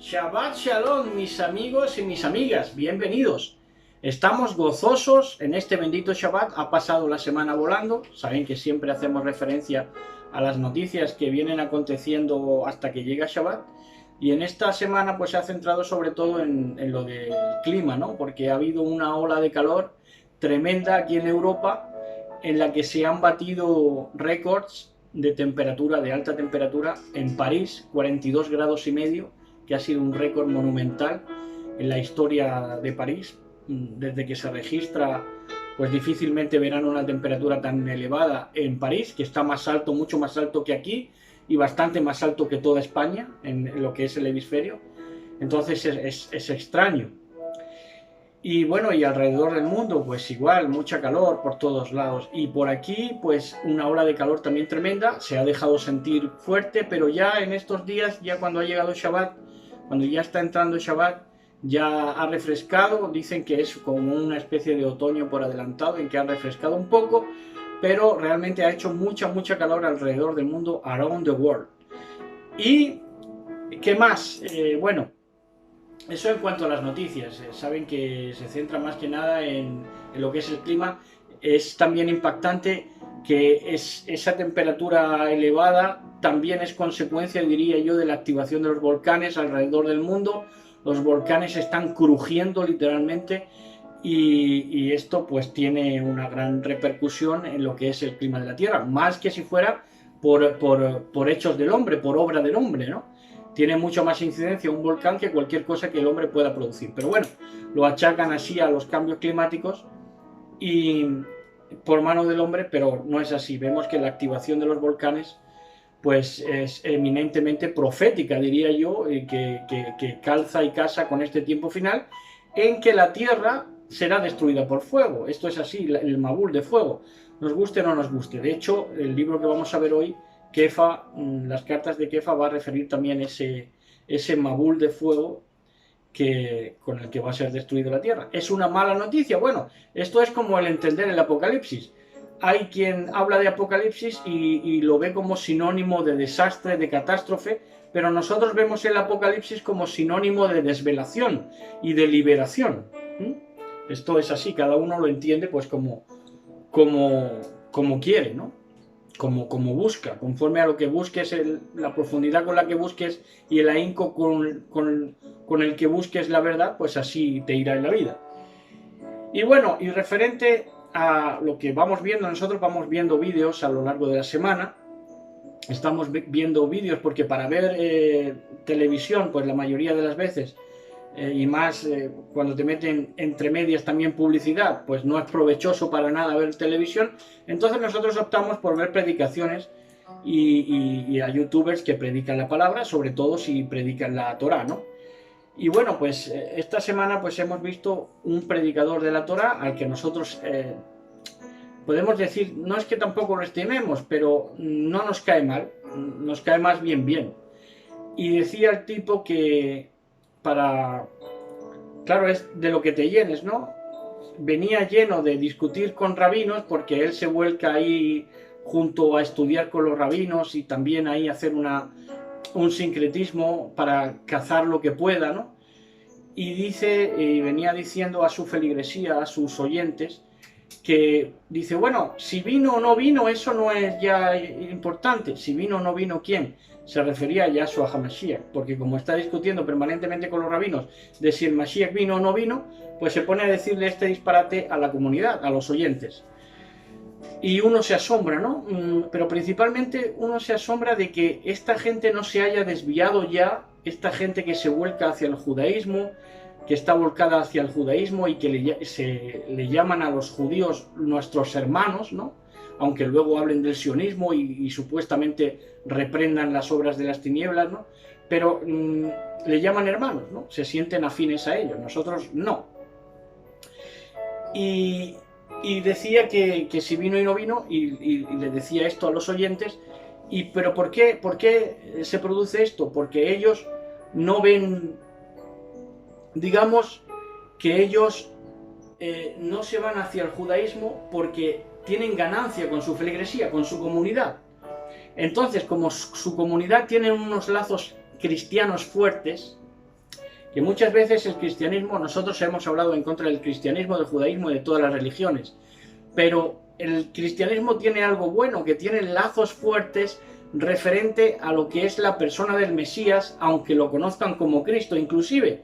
Shabbat Shalom, mis amigos y mis amigas, bienvenidos. Estamos gozosos en este bendito Shabbat. Ha pasado la semana volando. Saben que siempre hacemos referencia a las noticias que vienen aconteciendo hasta que llega Shabbat. Y en esta semana pues se ha centrado sobre todo en lo del clima, ¿no? Porque ha habido una ola de calor tremenda aquí en Europa, en la que se han batido récords de temperatura, de alta temperatura. En París, 42 grados y medio, que ha sido un récord monumental en la historia de París. Desde que se registra, pues difícilmente verán una temperatura tan elevada en París, que está más alto, mucho más alto que aquí, y bastante más alto que toda España, en lo que es el hemisferio. Entonces es extraño. Y bueno, y alrededor del mundo, pues igual, mucha calor por todos lados. Y por aquí, pues una ola de calor también tremenda, se ha dejado sentir fuerte, pero ya en estos días, ya cuando ha llegado Shabbat, cuando ya está entrando Shabbat, ya ha refrescado. Dicen que es como una especie de otoño por adelantado, en que ha refrescado un poco, pero realmente ha hecho mucha calor alrededor del mundo, around the world. ¿Y qué más? Bueno, eso en cuanto a las noticias. Saben que se centra más que nada en lo que es el clima. Es también impactante que esa temperatura elevada también es consecuencia, diría yo, de la activación de los volcanes alrededor del mundo. Los volcanes están crujiendo literalmente, y esto pues tiene una gran repercusión en lo que es el clima de la Tierra, más que si fuera por hechos del hombre, por obra del hombre, ¿no? Tiene mucho más incidencia un volcán que cualquier cosa que el hombre pueda producir. Pero bueno, lo achacan así a los cambios climáticos y por mano del hombre, pero no es así. Vemos que la activación de los volcanes pues es eminentemente profética, diría yo, que calza y casa con este tiempo final, en que la Tierra será destruida por fuego. Esto es así, el Mabul de fuego, nos guste o no nos guste. De hecho, el libro que vamos a ver hoy, Kefa, las cartas de Kefa, va a referir también ese Mabul de fuego con el que va a ser destruida la Tierra. ¿Es una mala noticia? Bueno, esto es como el entender el Apocalipsis. Hay quien habla de Apocalipsis y lo ve como sinónimo de desastre, de catástrofe, pero nosotros vemos el Apocalipsis como sinónimo de desvelación y de liberación. Esto es así, cada uno lo entiende pues como quiere, ¿no? Como busca, conforme a lo que busques, la profundidad con la que busques y el ahínco con el que busques la verdad, pues así te irá en la vida. Y bueno, y referente a lo que vamos viendo, nosotros vamos viendo vídeos a lo largo de la semana. Estamos viendo vídeos porque para ver televisión, pues la mayoría de las veces, y más cuando te meten entre medias también publicidad, pues no es provechoso para nada ver televisión. Entonces nosotros optamos por ver predicaciones y a youtubers que predican la palabra, sobre todo si predican la Torá, ¿no? Y bueno, pues esta semana pues hemos visto un predicador de la Torá al que nosotros podemos decir, no es que tampoco lo estimemos, pero no nos cae mal, nos cae más bien. Y decía el tipo que claro, es de lo que te llenes, ¿no? Venía lleno de discutir con rabinos, porque él se vuelca ahí junto a estudiar con los rabinos y también ahí hacer un sincretismo para cazar lo que pueda, ¿no? Y venía diciendo a su feligresía, a sus oyentes, que dice, bueno, si vino o no vino, eso no es ya importante. Si vino o no vino, ¿quién? Se refería a Yahshua HaMashiach, porque como está discutiendo permanentemente con los rabinos de si el Mashiach vino o no vino, pues se pone a decirle este disparate a la comunidad, a los oyentes. Y uno se asombra, ¿no? Pero principalmente uno se asombra de que esta gente no se haya desviado ya, esta gente que se vuelca hacia el judaísmo, que está volcada hacia el judaísmo y que le llaman a los judíos nuestros hermanos, ¿no? Aunque luego hablen del sionismo y supuestamente reprendan las obras de las tinieblas, ¿no? Pero le llaman hermanos, ¿no? Se sienten afines a ellos, nosotros no. Y decía que si vino y no vino, y le decía esto a los oyentes. ¿Pero por qué se produce esto? Porque ellos no ven, digamos, que ellos no se van hacia el judaísmo porque tienen ganancia con su feligresía, con su comunidad. Entonces, como su comunidad tiene unos lazos cristianos fuertes, que muchas veces el cristianismo, nosotros hemos hablado en contra del cristianismo, del judaísmo y de todas las religiones, pero el cristianismo tiene algo bueno, que tiene lazos fuertes referente a lo que es la persona del Mesías, aunque lo conozcan como Cristo. Inclusive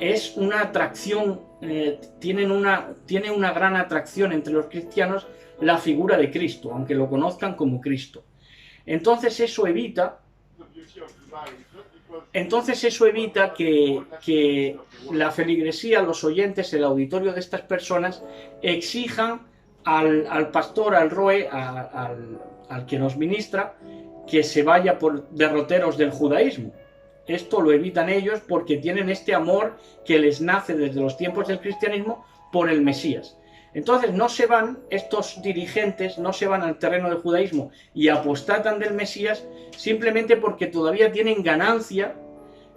es una atracción, tiene una gran atracción entre los cristianos la figura de Cristo, aunque lo conozcan como Cristo. Entonces eso evita que la feligresía, los oyentes, el auditorio de estas personas exijan al pastor, al roe, al que nos ministra, que se vaya por derroteros del judaísmo. Esto lo evitan ellos porque tienen este amor que les nace desde los tiempos del cristianismo por el Mesías. Entonces no se van, estos dirigentes no se van al terreno del judaísmo y apostatan del Mesías simplemente porque todavía tienen ganancia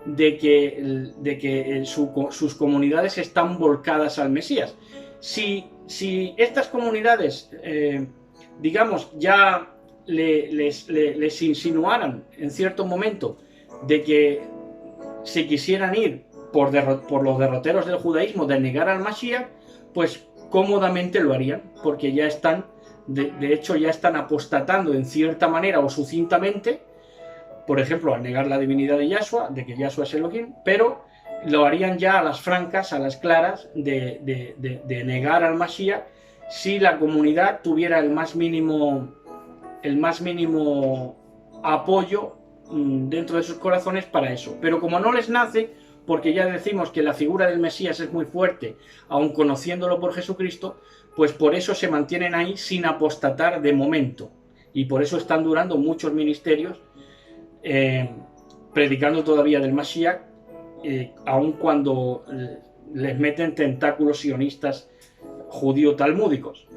de que sus comunidades están volcadas al Mesías. Si estas comunidades, digamos, ya les insinuaran en cierto momento de que se quisieran ir por los derroteros del judaísmo, de negar al Mashiach, pues cómodamente lo harían, porque ya están, de hecho ya están apostatando en cierta manera o sucintamente, por ejemplo, al negar la divinidad de Yahshua, de que Yahshua es Elohim, pero lo harían ya a las francas, a las claras, de negar al Mashiach si la comunidad tuviera el más mínimo apoyo dentro de sus corazones para eso. Pero como no les nace, porque ya decimos que la figura del Mesías es muy fuerte, aun conociéndolo por Jesucristo, pues por eso se mantienen ahí sin apostatar de momento. Y por eso están durando muchos ministerios predicando todavía del Mashiach, aun cuando les meten tentáculos sionistas judío-talmúdicos.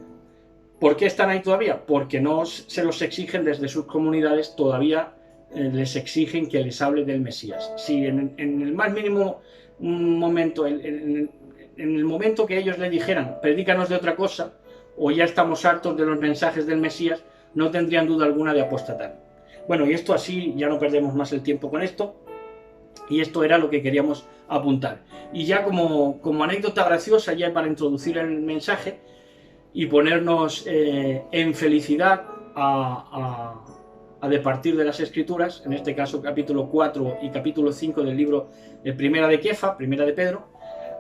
¿Por qué están ahí todavía? Porque no se los exigen desde sus comunidades, todavía les exigen que les hable del Mesías. Si en el más mínimo momento, en el momento que ellos le dijeran, predícanos de otra cosa, o ya estamos hartos de los mensajes del Mesías, no tendrían duda alguna de apostatar. Bueno, y esto así, ya no perdemos más el tiempo con esto, y esto era lo que queríamos apuntar. Y ya como anécdota graciosa, ya para introducir el mensaje, y ponernos en felicidad de partir de las Escrituras, en este caso capítulo 4 y capítulo 5 del libro de Primera de Kefa, Primera de Pedro,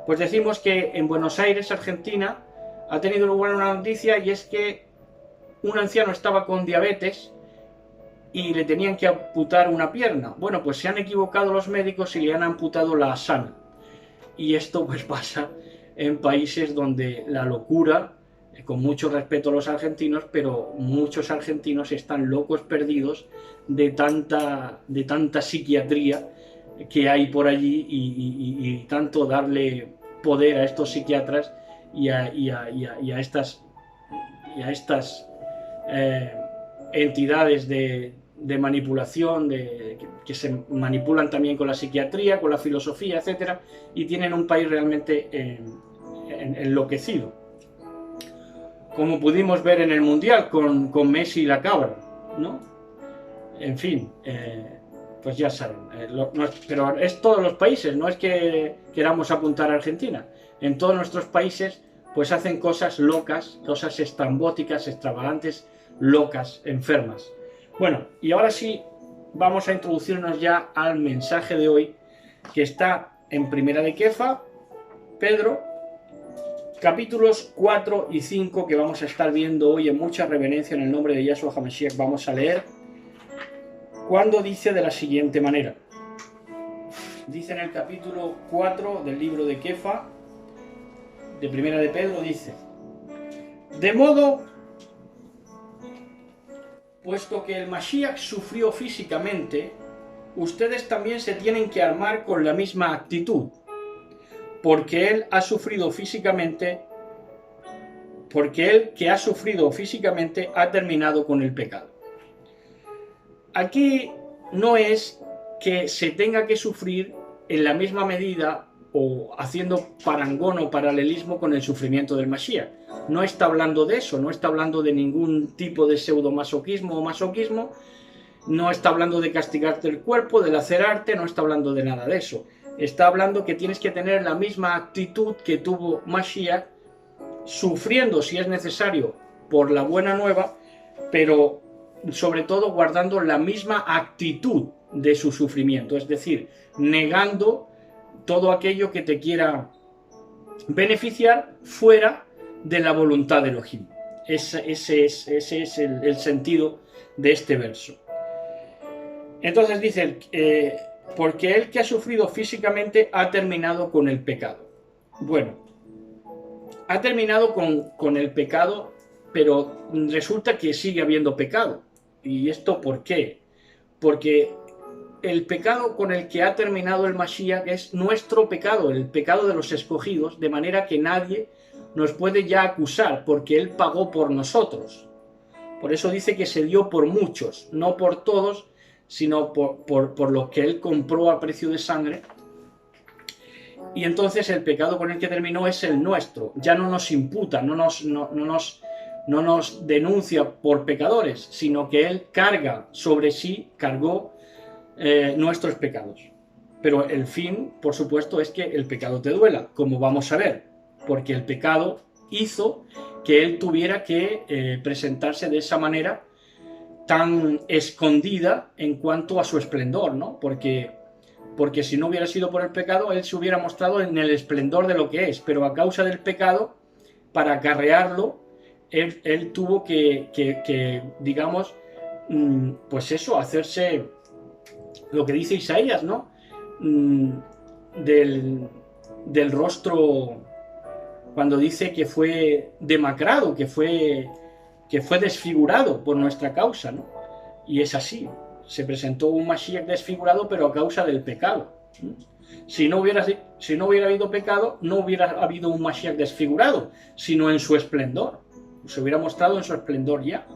pues decimos que en Buenos Aires, Argentina, ha tenido lugar una noticia, y es que un anciano estaba con diabetes y le tenían que amputar una pierna. Bueno, pues se han equivocado los médicos y le han amputado la sana. Y esto pues pasa en países donde la locura, con mucho respeto a los argentinos, pero muchos argentinos están locos perdidos de tanta psiquiatría que hay por allí, y tanto darle poder a estos psiquiatras y a estas entidades de manipulación, que se manipulan también con la psiquiatría, con la filosofía, etcétera, y tienen un país realmente enloquecido, como pudimos ver en el Mundial con Messi y la cabra, ¿no? En fin, pues ya saben, pero es todos los países, no es que queramos apuntar a Argentina. En todos nuestros países pues hacen cosas locas, cosas estrambóticas, extravagantes, locas, enfermas. Bueno, y ahora sí vamos a introducirnos ya al mensaje de hoy, que está en Primera de Kefa, Pedro, capítulos 4 y 5, que vamos a estar viendo hoy en mucha reverencia en el nombre de Yahshua HaMashiach. Vamos a leer cuando dice de la siguiente manera. Dice en el capítulo 4 del libro de Kefa, de Primera de Pedro, dice: de modo, puesto que el Mashiach sufrió físicamente, ustedes también se tienen que armar con la misma actitud, porque él ha sufrido físicamente, porque él que ha sufrido físicamente ha terminado con el pecado. Aquí no es que se tenga que sufrir en la misma medida o haciendo parangón o paralelismo con el sufrimiento del Mashiach. No está hablando de eso, no está hablando de ningún tipo de pseudomasoquismo o masoquismo, no está hablando de castigarte el cuerpo, de lacerarte, no está hablando de nada de eso. está hablando que tienes que tener la misma actitud que tuvo Mashiach, sufriendo si es necesario por la buena nueva, pero sobre todo guardando la misma actitud de su sufrimiento, es decir, negando todo aquello que te quiera beneficiar fuera de la voluntad de Elohim. Ese es el sentido de este verso. Entonces dice, porque el que ha sufrido físicamente ha terminado con el pecado. Bueno, ha terminado con el pecado, pero resulta que sigue habiendo pecado. ¿Y esto por qué? Porque el pecado con el que ha terminado el Mashiach es nuestro pecado, el pecado de los escogidos, de manera que nadie nos puede ya acusar, porque Él pagó por nosotros. Por eso dice que se dio por muchos, no por todos, sino por lo que Él compró a precio de sangre. Y entonces el pecado con el que terminó es el nuestro. Ya no nos imputa, no nos denuncia por pecadores, sino que Él carga sobre sí, cargó nuestros pecados. Pero el fin, por supuesto, es que el pecado te duela, como vamos a ver, porque el pecado hizo que Él tuviera que presentarse de esa manera tan escondida en cuanto a su esplendor, ¿no? Porque si no hubiera sido por el pecado, Él se hubiera mostrado en el esplendor de lo que es, pero a causa del pecado, para acarrearlo, él tuvo que, digamos, pues eso, hacerse lo que dice Isaías, ¿no? Del rostro, cuando dice que fue demacrado, que fue desfigurado por nuestra causa, ¿no? Y es así, se presentó un Mashiach desfigurado, pero a causa del pecado. Si no hubiera habido pecado, no hubiera habido un Mashiach desfigurado, sino en su esplendor. Se hubiera mostrado en su esplendor ya.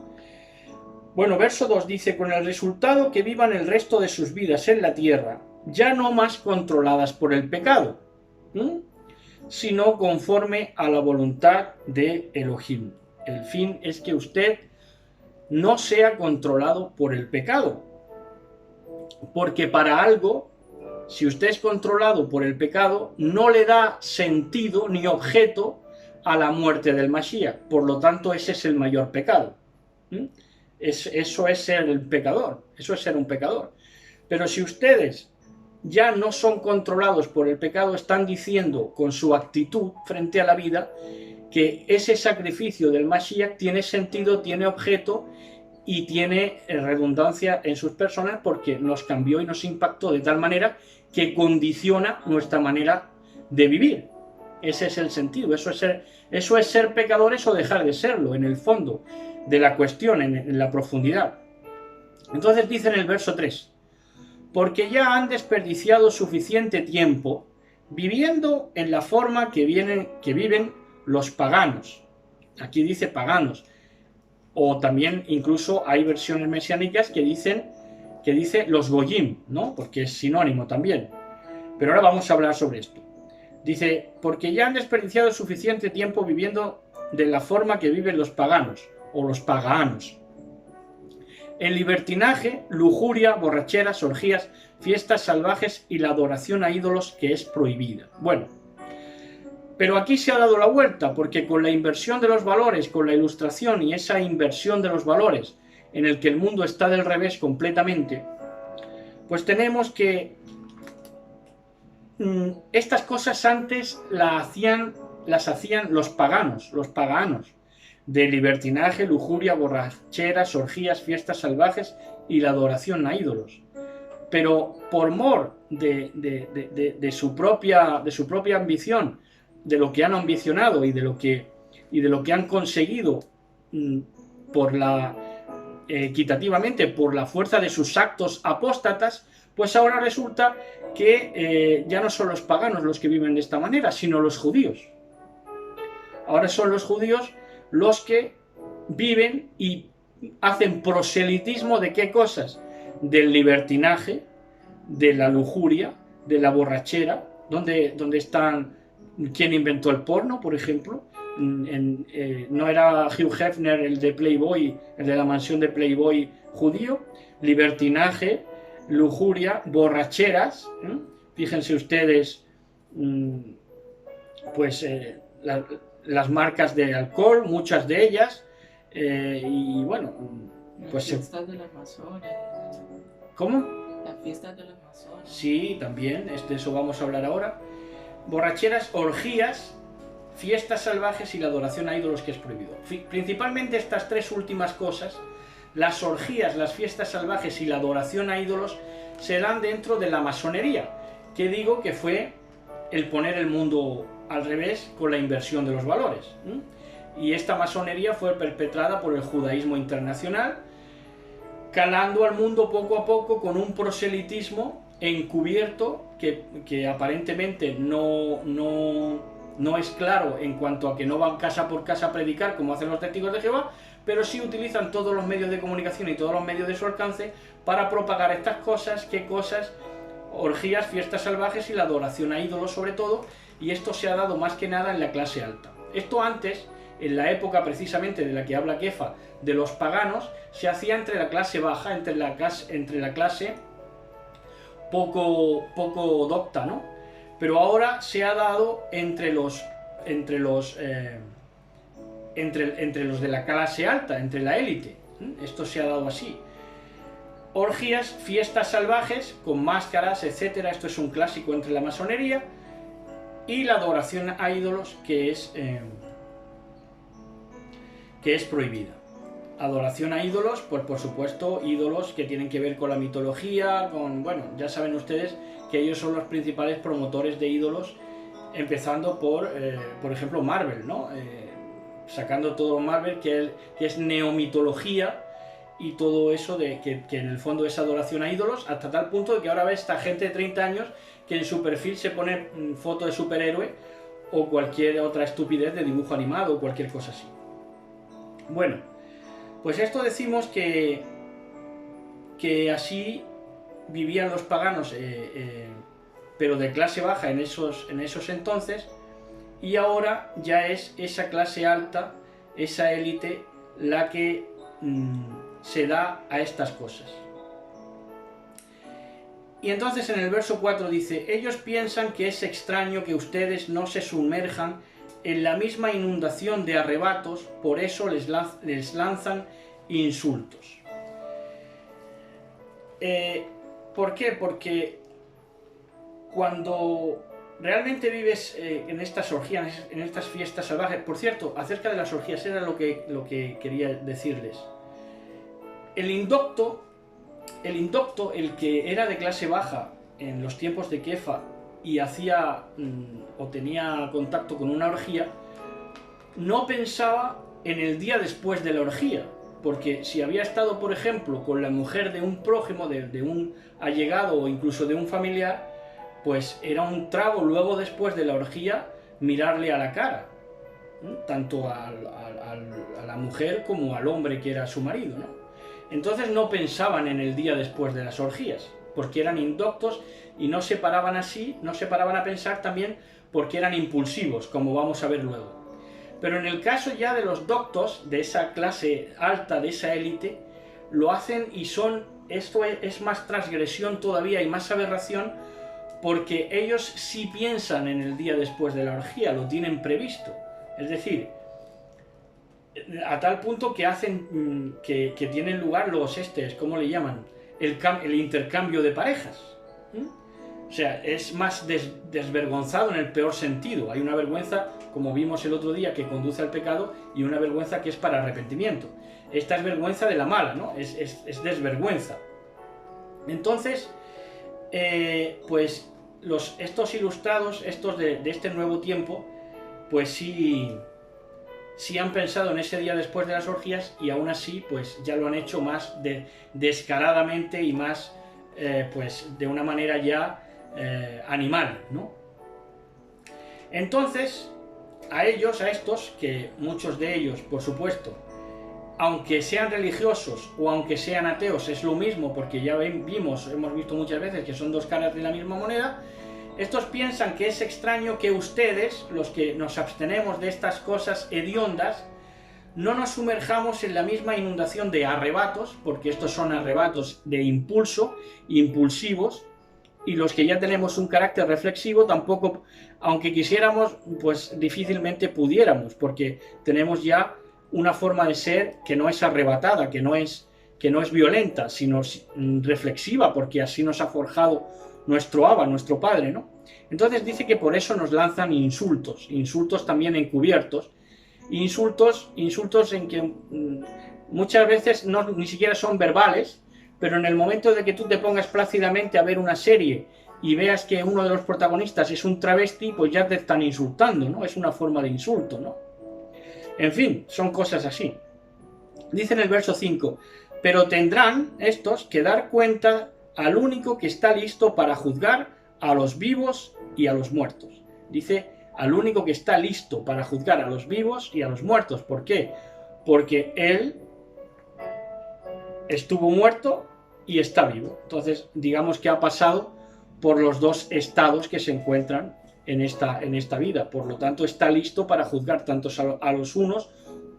Bueno, verso 2 dice, con el resultado que vivan el resto de sus vidas en la tierra, ya no más controladas por el pecado, sino conforme a la voluntad de Elohim. El fin es que usted no sea controlado por el pecado, porque para algo, si usted es controlado por el pecado, no le da sentido ni objeto a la muerte del Mashiach. Por lo tanto, ese es el mayor pecado. Eso es ser el pecador, eso es ser un pecador. Pero si ustedes ya no son controlados por el pecado, están diciendo con su actitud frente a la vida que ese sacrificio del Mashiach tiene sentido, tiene objeto y tiene redundancia en sus personas, porque nos cambió y nos impactó de tal manera que condiciona nuestra manera de vivir. Ese es el sentido, eso es ser pecadores o dejar de serlo, en el fondo de la cuestión, en la profundidad. Entonces dice en el verso 3, porque ya han desperdiciado suficiente tiempo viviendo en la forma que viven los paganos. Aquí dice paganos, o también incluso hay versiones mesiánicas que dice los goyim, ¿no? Porque es sinónimo también. Pero ahora vamos a hablar sobre esto. Dice, porque ya han desperdiciado suficiente tiempo viviendo de la forma que viven los paganos, o los paganos. En libertinaje, lujuria, borracheras, orgías, fiestas salvajes y la adoración a ídolos que es prohibida. Bueno, pero aquí se ha dado la vuelta, porque con la inversión de los valores, con la ilustración y esa inversión de los valores en el que el mundo está del revés completamente, pues tenemos que estas cosas antes las hacían los paganos, de libertinaje, lujuria, borracheras, orgías, fiestas salvajes y la adoración a ídolos. Pero por mor de su propia ambición, de lo que han ambicionado y de lo que han conseguido equitativamente por la fuerza de sus actos apóstatas, pues ahora resulta que ya no son los paganos los que viven de esta manera, sino los judíos. Ahora son los judíos los que viven y hacen proselitismo de ¿qué cosas? Del libertinaje, de la lujuria, de la borrachera, donde están, ¿quién inventó el porno, por ejemplo? ¿No era Hugh Hefner el de Playboy, el de la mansión de Playboy judío? Libertinaje, lujuria, borracheras, Fíjense ustedes, pues las marcas de alcohol, muchas de ellas, y bueno, pues... Las fiestas de las Amazonas. ¿Cómo? Las fiestas de las Amazonas. Sí, también, de eso vamos a hablar ahora. Borracheras, orgías, fiestas salvajes y la adoración a ídolos, que es prohibido. Principalmente estas tres últimas cosas, las orgías, las fiestas salvajes y la adoración a ídolos, se dan dentro de la masonería, que digo que fue el poner el mundo al revés con la inversión de los valores. Y esta masonería fue perpetrada por el judaísmo internacional, calando al mundo poco a poco con un proselitismo encubierto que aparentemente no es claro en cuanto a que no van casa por casa a predicar como hacen los testigos de Jehová, pero sí utilizan todos los medios de comunicación y todos los medios de su alcance para propagar estas cosas. ¿Qué cosas? Orgías, fiestas salvajes y la adoración a ídolos sobre todo, y esto se ha dado más que nada en la clase alta. Esto antes, en la época precisamente de la que habla Kefa, de los paganos, se hacía entre la clase baja, entre la clase poco docta, ¿no? Pero ahora se ha dado entre los de la clase alta, entre la élite. Esto se ha dado así. Orgías, fiestas salvajes, con máscaras, etc. Esto es un clásico entre la masonería. Y la adoración a ídolos, que es prohibida. Adoración a ídolos, pues por supuesto, ídolos que tienen que ver con la mitología, bueno, ya saben ustedes que ellos son los principales promotores de ídolos, empezando por ejemplo, Marvel, ¿no? Sacando todo Marvel, que es neomitología, y todo eso que en el fondo es adoración a ídolos, hasta tal punto de que ahora ves esta gente de 30 años que en su perfil se pone foto de superhéroe o cualquier otra estupidez de dibujo animado o cualquier cosa así. Bueno, pues esto decimos que así vivían los paganos, pero de clase baja en esos entonces, y ahora ya es esa clase alta, esa élite, la que se da a estas cosas. Y entonces en el verso 4 dice: ellos piensan que es extraño que ustedes no se sumerjan en la misma inundación de arrebatos, por eso les lanzan insultos. ¿Por qué? Porque cuando realmente vives en estas orgías, en estas fiestas salvajes... Por cierto, acerca de las orgías, era lo que quería decirles. El indocto, el que era de clase baja en los tiempos de Kefa y hacía o tenía contacto con una orgía, no pensaba en el día después de la orgía, porque si había estado, por ejemplo, con la mujer de un prójimo, de un allegado o incluso de un familiar, pues era un trago luego, después de la orgía, mirarle a la cara, tanto a la mujer como al hombre que era su marido, ¿no? Entonces no pensaban en el día después de las orgías, porque eran indoctos y no se paraban a pensar también porque eran impulsivos, como vamos a ver luego. Pero en el caso ya de los doctos, de esa clase alta, de esa élite, lo hacen y esto es más transgresión todavía y más aberración, porque ellos sí piensan en el día después de la orgía, lo tienen previsto. Es decir, a tal punto que hacen que tienen lugar ¿cómo le llaman? El intercambio de parejas. O sea, es más desvergonzado en el peor sentido. Hay una vergüenza, como vimos el otro día, que conduce al pecado, y una vergüenza que es para arrepentimiento. Esta es vergüenza de la mala, ¿no? Es desvergüenza. Entonces, pues estos ilustrados, estos de este nuevo tiempo, pues sí han pensado en ese día después de las orgías, y aún así pues ya lo han hecho más descaradamente y más pues de una manera ya animal, ¿no? Entonces a estos, que muchos de ellos, por supuesto, aunque sean religiosos o aunque sean ateos, es lo mismo, porque ya hemos visto muchas veces que son dos caras de la misma moneda. Estos piensan que es extraño que ustedes, los que nos abstenemos de estas cosas hediondas, no nos sumerjamos en la misma inundación de arrebatos, porque estos son arrebatos de impulso, impulsivos, y los que ya tenemos un carácter reflexivo tampoco, aunque quisiéramos, pues difícilmente pudiéramos, porque tenemos ya una forma de ser que no es arrebatada, que no es violenta, sino reflexiva, porque así nos ha forjado nuestro Abba, nuestro Padre, ¿no? Entonces dice que por eso nos lanzan insultos, insultos también encubiertos, insultos en que muchas veces ni siquiera son verbales, pero en el momento de que tú te pongas plácidamente a ver una serie y veas que uno de los protagonistas es un travesti, pues ya te están insultando, ¿no? Es una forma de insulto, ¿no? En fin, son cosas así. Dice en el verso 5, pero tendrán estos que dar cuenta al único que está listo para juzgar a los vivos y a los muertos. Dice, al único que está listo para juzgar a los vivos y a los muertos. ¿Por qué? Porque él estuvo muerto y está vivo. Entonces, digamos que ha pasado por los dos estados que se encuentran en esta vida. Por lo tanto, está listo para juzgar tanto a los unos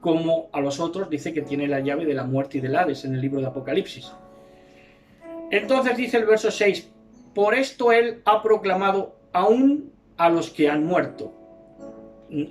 como a los otros. Dice que tiene la llave de la muerte y del Hades en el libro de Apocalipsis. Entonces dice el verso 6, por esto él ha proclamado aún a los que han muerto.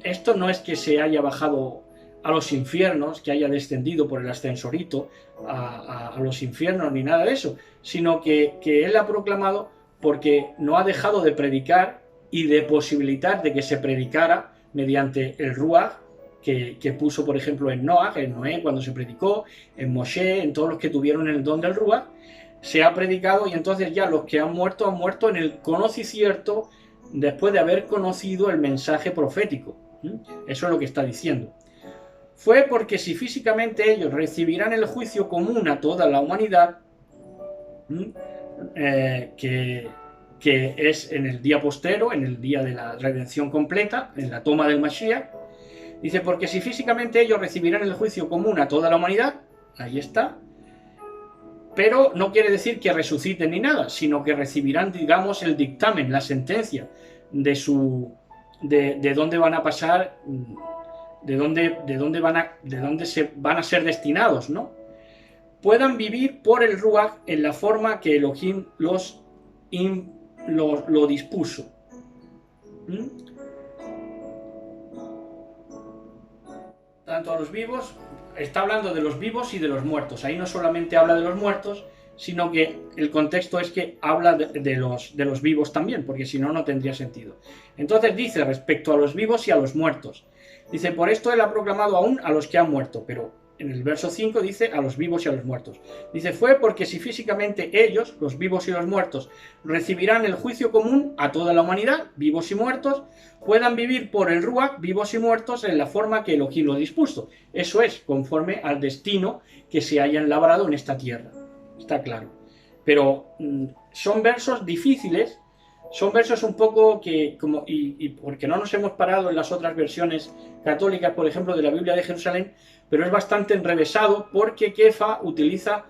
Esto no es que se haya bajado a los infiernos, que haya descendido por el ascensorito a los infiernos, ni nada de eso, sino que él ha proclamado porque no ha dejado de predicar y de posibilitar de que se predicara mediante el Ruach que puso, por ejemplo, en Noé cuando se predicó, en Moshe, en todos los que tuvieron el don del Ruach, se ha predicado, y entonces ya los que han muerto en el conocimiento después de haber conocido el mensaje profético. Eso es lo que está diciendo. Fue porque si físicamente ellos recibirán el juicio común a toda la humanidad, que es en el día postero, en el día de la redención completa, en la toma del Mashiach, dice, porque si físicamente ellos recibirán el juicio común a toda la humanidad, ahí está, pero no quiere decir que resuciten ni nada, sino que recibirán, digamos, el dictamen, la sentencia de dónde van a pasar, de dónde se van a ser destinados, ¿no? Puedan vivir por el Ruach en la forma que Elohim lo dispuso. Tanto a los vivos, está hablando de los vivos y de los muertos. Ahí no solamente habla de los muertos, sino que el contexto es que habla de los vivos también, porque si no, no tendría sentido. Entonces dice respecto a los vivos y a los muertos. Dice, por esto él ha proclamado aún a los que han muerto, pero en el verso 5 dice a los vivos y a los muertos. Dice, fue porque si físicamente ellos, los vivos y los muertos, recibirán el juicio común a toda la humanidad, vivos y muertos, puedan vivir por el Ruach, vivos y muertos, en la forma que Elohim lo dispuso. Eso es, conforme al destino que se hayan labrado en esta tierra. Está claro. Pero son versos difíciles, son versos un poco que, y porque no nos hemos parado en las otras versiones católicas, por ejemplo, de la Biblia de Jerusalén, pero es bastante enrevesado porque Kefa utiliza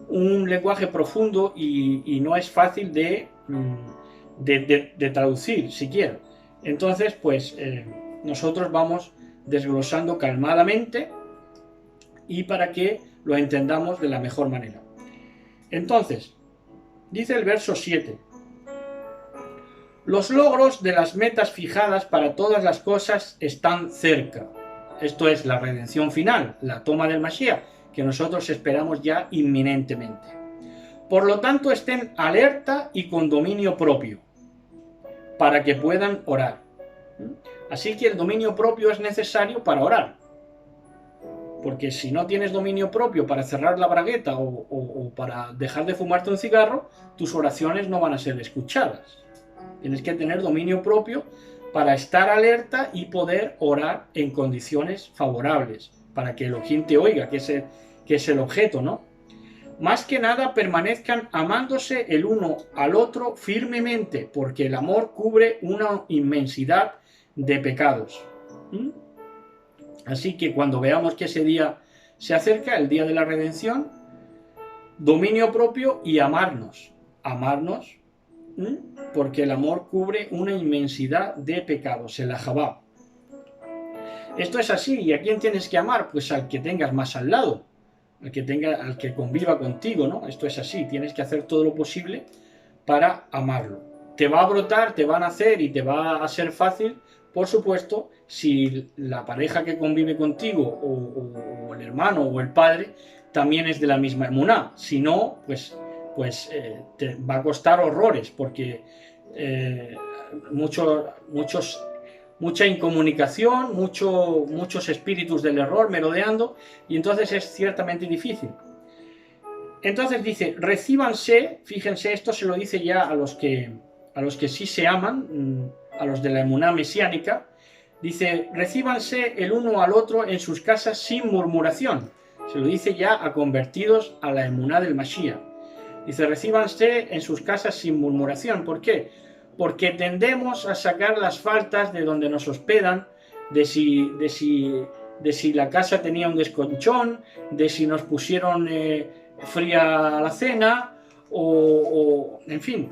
un lenguaje profundo y no es fácil de traducir siquiera. Entonces, pues nosotros vamos desglosando calmadamente y para que lo entendamos de la mejor manera. Entonces, dice el verso 7. Los logros de las metas fijadas para todas las cosas están cerca. Esto es la redención final, la toma del Mashiach, que nosotros esperamos ya inminentemente. Por lo tanto, estén alerta y con dominio propio, para que puedan orar. Así que el dominio propio es necesario para orar. Porque si no tienes dominio propio para cerrar la bragueta o para dejar de fumarte un cigarro, tus oraciones no van a ser escuchadas. Tienes que tener dominio propio para estar alerta y poder orar en condiciones favorables, para que Elohim te oiga, que es el objeto, ¿no? Más que nada permanezcan amándose el uno al otro firmemente, porque el amor cubre una inmensidad de pecados. Así que cuando veamos que ese día se acerca, el día de la redención, dominio propio y amarnos, porque el amor cubre una inmensidad de pecados, el Ahabá. Esto es así, ¿y a quién tienes que amar? Pues al que tengas más al lado, al que conviva contigo, ¿no? Esto es así, tienes que hacer todo lo posible para amarlo. Te va a brotar, te va a nacer y te va a ser fácil, por supuesto, si la pareja que convive contigo o el hermano o el padre también es de la misma emuná. Si no, pues te va a costar horrores, porque mucha incomunicación, muchos espíritus del error merodeando, y entonces es ciertamente difícil. Entonces dice, recíbanse, fíjense, esto se lo dice ya a los que sí se aman, a los de la emuná mesiánica. Dice, recíbanse el uno al otro en sus casas sin murmuración. Se lo dice ya a convertidos a la emuná del Mashiach. Dice, recíbanse en sus casas sin murmuración. ¿Por qué? Porque tendemos a sacar las faltas de donde nos hospedan, de si la casa tenía un desconchón, de si nos pusieron fría la cena, en fin,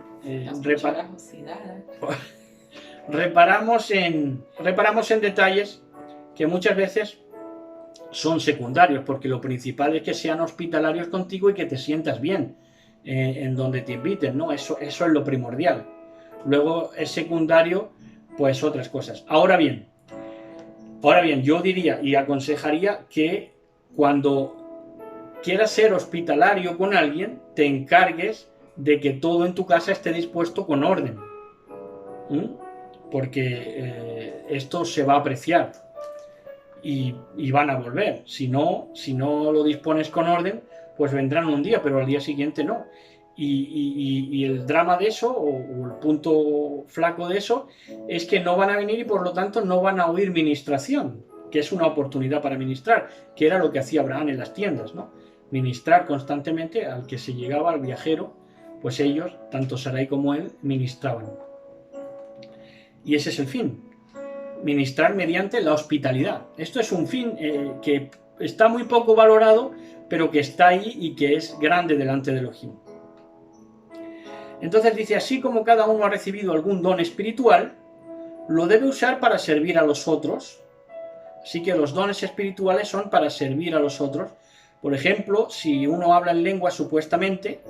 reparamos en detalles que muchas veces son secundarios, porque lo principal es que sean hospitalarios contigo y que te sientas bien en donde te inviten, ¿no? Eso es lo primordial. Luego es secundario, pues otras cosas. Ahora bien, yo diría y aconsejaría que cuando quieras ser hospitalario con alguien, te encargues de que todo en tu casa esté dispuesto con orden. Porque esto se va a apreciar y van a volver. Si no lo dispones con orden, pues vendrán un día, pero al día siguiente no. Y el drama de eso, o el punto flaco de eso, es que no van a venir y por lo tanto no van a oír ministración, que es una oportunidad para ministrar, que era lo que hacía Abraham en las tiendas, ¿no? Ministrar constantemente al que se llegaba, al viajero, pues ellos, tanto Sarai como él, ministraban. Y ese es el fin, ministrar mediante la hospitalidad. Esto es un fin que está muy poco valorado, pero que está ahí y que es grande delante de Elohim. Entonces dice, así como cada uno ha recibido algún don espiritual, lo debe usar para servir a los otros. Así que los dones espirituales son para servir a los otros. Por ejemplo, si uno habla en lenguas supuestamente,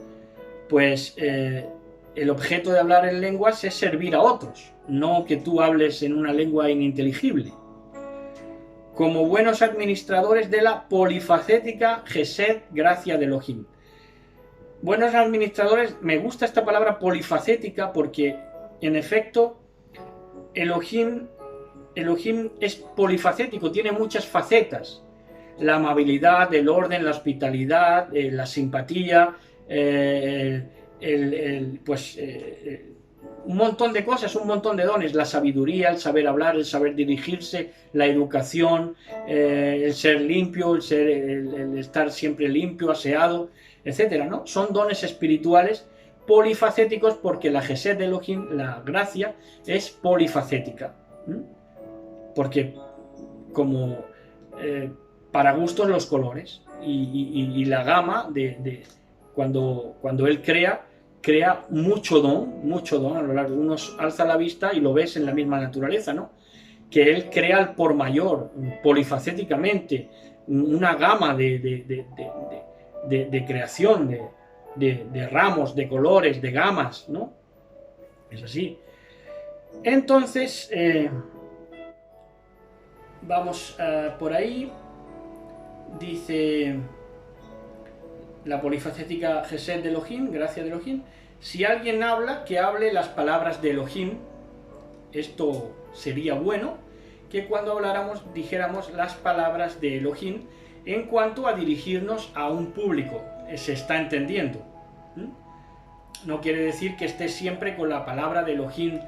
pues el objeto de hablar en lenguas es servir a otros, no que tú hables en una lengua ininteligible. Como buenos administradores de la polifacética Gesed, gracia de Elohim. Buenos administradores, me gusta esta palabra polifacética porque, en efecto, Elohim es polifacético, tiene muchas facetas. La amabilidad, el orden, la hospitalidad, la simpatía, un montón de cosas, un montón de dones, la sabiduría, el saber hablar, el saber dirigirse, la educación, el ser limpio, el estar siempre limpio, aseado, etcétera, ¿no? Son dones espirituales polifacéticos porque la Gesed de Elohim, la gracia, es polifacética. Porque como para gustos los colores y la gama de cuando él crea mucho don a lo largo. Uno alza la vista y lo ves en la misma naturaleza, ¿no? Que él crea al por mayor, polifacéticamente, una gama de creación, de ramos, de colores, de gamas, ¿no? Es así. Entonces, vamos por ahí. Dice la polifacética Gesed de Elohim, gracia de Elohim. Si alguien habla, que hable las palabras de Elohim. Esto sería bueno, que cuando habláramos dijéramos las palabras de Elohim en cuanto a dirigirnos a un público. Se está entendiendo. No quiere decir que esté siempre con la palabra de Elohim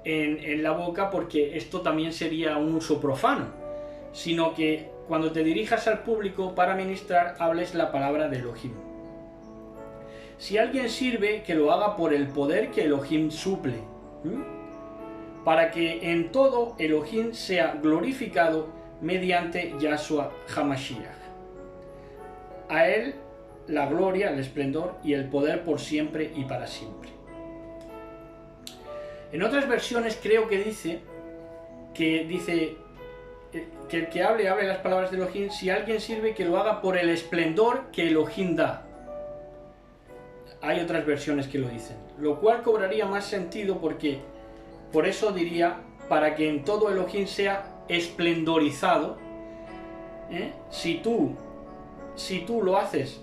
en la boca, porque esto también sería un uso profano, sino que cuando te dirijas al público para ministrar, hables la palabra de Elohim. Si alguien sirve, que lo haga por el poder que Elohim suple, para que en todo Elohim sea glorificado mediante Yahshua HaMashiach. A él la gloria, el esplendor y el poder por siempre y para siempre. En otras versiones creo que dice que el que hable las palabras de Elohim. Si alguien sirve, que lo haga por el esplendor que Elohim da. hay otras versiones que lo dicen, lo cual cobraría más sentido porque, por eso diría, para que en todo Elohim sea esplendorizado, si tú lo haces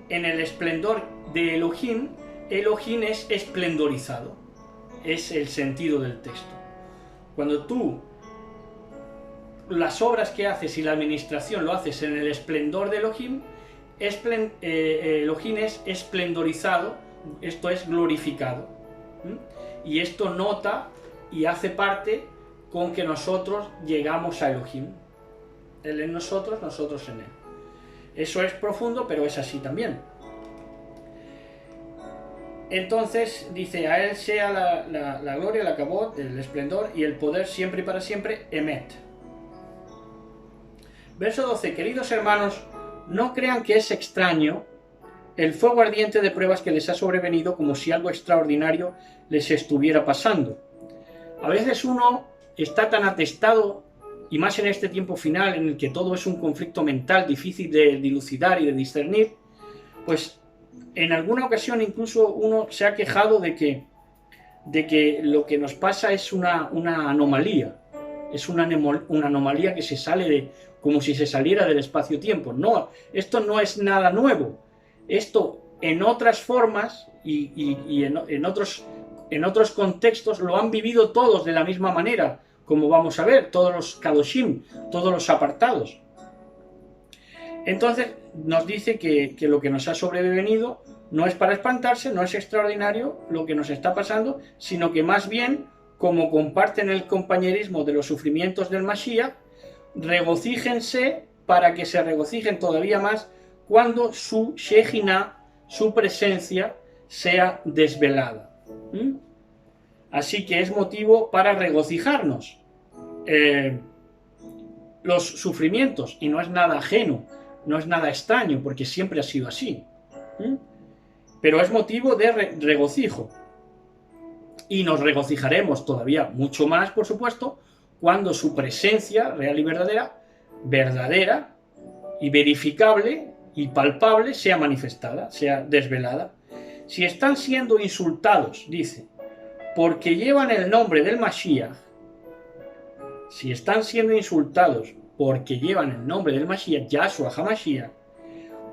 en el esplendor de Elohim, Elohim es esplendorizado, es el sentido del texto. Cuando tú las obras que haces y la administración lo haces en el esplendor de Elohim, Elohim es esplendorizado, esto es glorificado. Y esto nota y hace parte con que nosotros llegamos a Elohim. Él en nosotros, nosotros en él. Eso es profundo, pero es así también. Entonces dice, a él sea la gloria, la kabod, el esplendor y el poder siempre y para siempre, emet. Verso 12, queridos hermanos, no crean que es extraño el fuego ardiente de pruebas que les ha sobrevenido como si algo extraordinario les estuviera pasando. A veces uno está tan atestado, y más en este tiempo final en el que todo es un conflicto mental difícil de dilucidar y de discernir, pues en alguna ocasión incluso uno se ha quejado de que lo que nos pasa es una anomalía, es una anomalía que se sale como si se saliera del espacio-tiempo. No, esto no es nada nuevo. Esto en otras formas y en otros contextos lo han vivido todos de la misma manera, como vamos a ver, todos los kadoshim, todos los apartados. Entonces nos dice que lo que nos ha sobrevenido no es para espantarse, no es extraordinario lo que nos está pasando, sino que más bien, como comparten el compañerismo de los sufrimientos del Mashiach, regocíjense para que se regocijen todavía más cuando su Shejinah, su presencia, sea desvelada. Así que es motivo para regocijarnos. Los sufrimientos, y no es nada ajeno, no es nada extraño, porque siempre ha sido así. Pero es motivo de regocijo. Y nos regocijaremos todavía mucho más, por supuesto, cuando su presencia real y verdadera y verificable y palpable sea manifestada, sea desvelada. Si están siendo insultados, dice, porque llevan el nombre del Mashiach, si están siendo insultados porque llevan el nombre del Mashiach, Yahshua HaMashiach,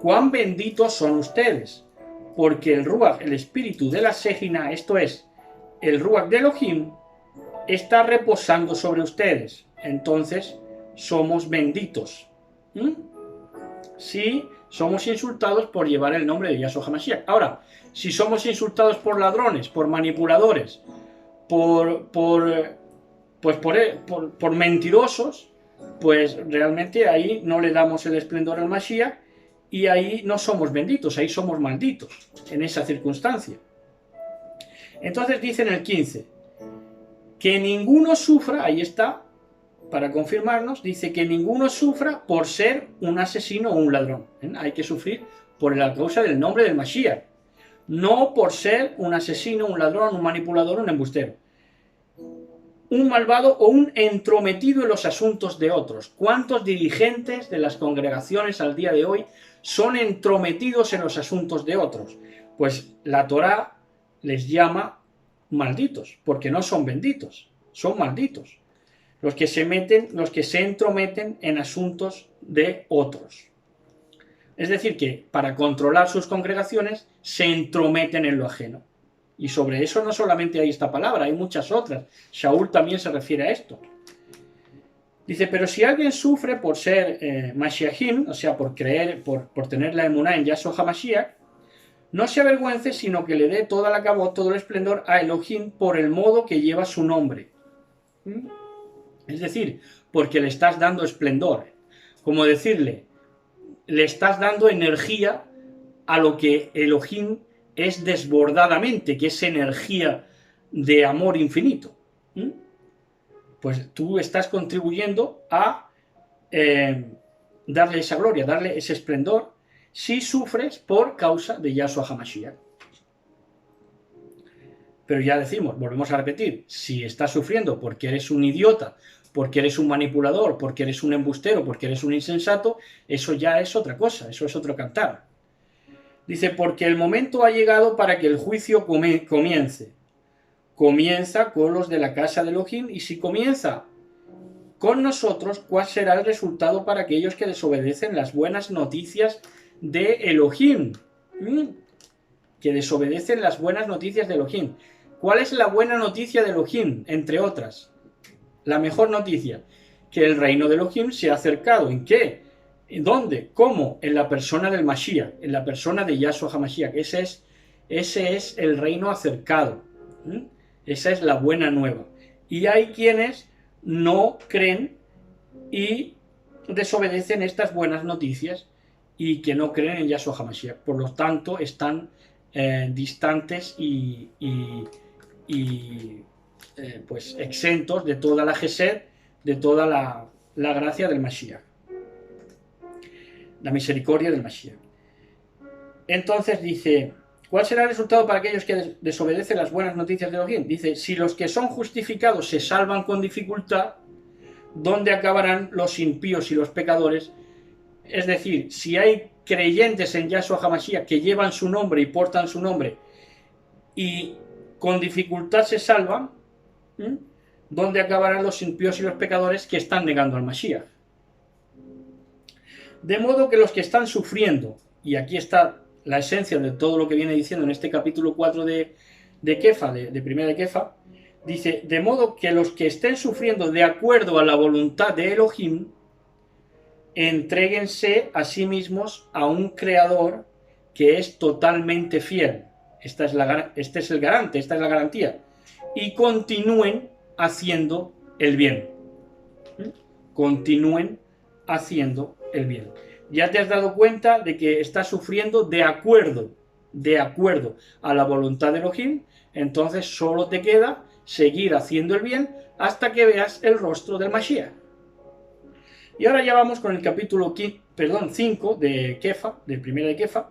cuán benditos son ustedes, porque el Ruach, el espíritu de la Shejinah, esto es, el Ruach de Elohim, está reposando sobre ustedes. Entonces somos benditos. Si somos insultados por llevar el nombre de Yahshua HaMashiach. Ahora, si somos insultados por ladrones, por manipuladores, por mentirosos, pues realmente ahí no le damos el esplendor al Mashiach y ahí no somos benditos, ahí somos malditos en esa circunstancia. Entonces dice en el 15, que ninguno sufra, ahí está, para confirmarnos, dice que ninguno sufra por ser un asesino o un ladrón. Hay que sufrir por la causa del nombre del Mashiach, no por ser un asesino, un ladrón, un manipulador, un embustero, un malvado o un entrometido en los asuntos de otros. ¿Cuántos dirigentes de las congregaciones al día de hoy son entrometidos en los asuntos de otros? Pues la Torá les llama malditos, porque no son benditos, son malditos. Los que se entrometen en asuntos de otros. Es decir, que para controlar sus congregaciones se entrometen en lo ajeno. Y sobre eso no solamente hay esta palabra, hay muchas otras. Shaul también se refiere a esto. Dice, pero si alguien sufre por ser Mashiachim, o sea, por creer, por tener la emuná en Yahshua HaMashiach, no se avergüence, sino que le dé toda la kabod, todo el esplendor a Elohim por el modo que lleva su nombre. Es decir, porque le estás dando esplendor. Como decirle, le estás dando energía a lo que Elohim es desbordadamente, que es energía de amor infinito. Pues tú estás contribuyendo a darle esa gloria, darle ese esplendor, si sufres por causa de Yahshua HaMashiach. Pero ya decimos, volvemos a repetir, si estás sufriendo porque eres un idiota, porque eres un manipulador, porque eres un embustero, porque eres un insensato, eso ya es otra cosa, eso es otro cantar. Dice, porque el momento ha llegado para que el juicio comience. Comienza con los de la casa de Elohim, y si comienza con nosotros, ¿cuál será el resultado para aquellos que desobedecen las buenas noticias de Elohim? Que desobedecen las buenas noticias de Elohim. ¿Cuál es la buena noticia de Elohim? Entre otras, la mejor noticia, que el reino de Elohim se ha acercado. ¿En qué? ¿En dónde? ¿Cómo? En la persona del Mashiach, en la persona de Yahshua HaMashiach. Ese es el reino acercado. Esa es la buena nueva. Y hay quienes no creen y desobedecen estas buenas noticias y que no creen en Yahshua HaMashiach. Por lo tanto, están distantes y pues exentos de toda la Gesed, de toda la gracia del Mashiach, la misericordia del Mashiach. Entonces dice, ¿cuál será el resultado para aquellos que desobedecen las buenas noticias de Elohim? Dice, si los que son justificados se salvan con dificultad, ¿dónde acabarán los impíos y los pecadores? Es decir, si hay creyentes en Yahshua HaMashiach que llevan su nombre y portan su nombre y con dificultad se salvan, ¿dónde acabarán los impíos y los pecadores que están negando al Mashiach? De modo que los que están sufriendo, y aquí está la esencia de todo lo que viene diciendo en este capítulo 4 de Kefa, de primera de Kefa, dice, de modo que los que estén sufriendo de acuerdo a la voluntad de Elohim, entréguense a sí mismos a un creador que es totalmente fiel. Este es el garante, esta es la garantía. Y continúen haciendo el bien. Continúen haciendo el bien. Ya te has dado cuenta de que estás sufriendo de acuerdo a la voluntad de Elohim, entonces solo te queda seguir haciendo el bien hasta que veas el rostro del Mashiach. Y ahora ya vamos con el capítulo 5 de Kefa, de primera de Kefa.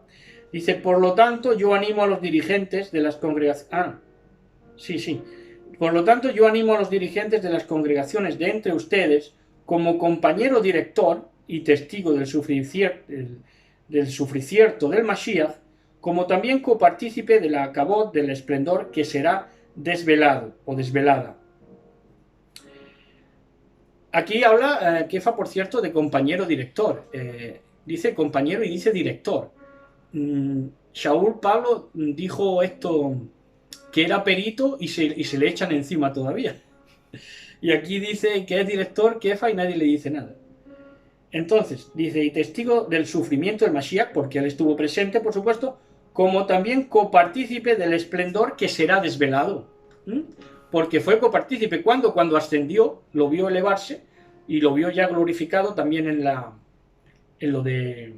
Dice, por lo tanto, yo animo a los dirigentes de las congregaciones... Por lo tanto, yo animo a los dirigentes de las congregaciones de entre ustedes, como compañero director y testigo del sufricierto del Mashiach, como también copartícipe de la acabot del esplendor que será desvelado o desvelada. Aquí habla Kefa, por cierto, de compañero director. Dice compañero y dice director. Shaul Pablo dijo esto, que era perito y se le echan encima todavía. Y aquí dice que es director Kefa y nadie le dice nada. Entonces, dice, y testigo del sufrimiento del Mashiach, porque él estuvo presente, por supuesto, como también copartícipe del esplendor que será desvelado. Porque fue copartícipe cuando ascendió, lo vio elevarse y lo vio ya glorificado también en lo de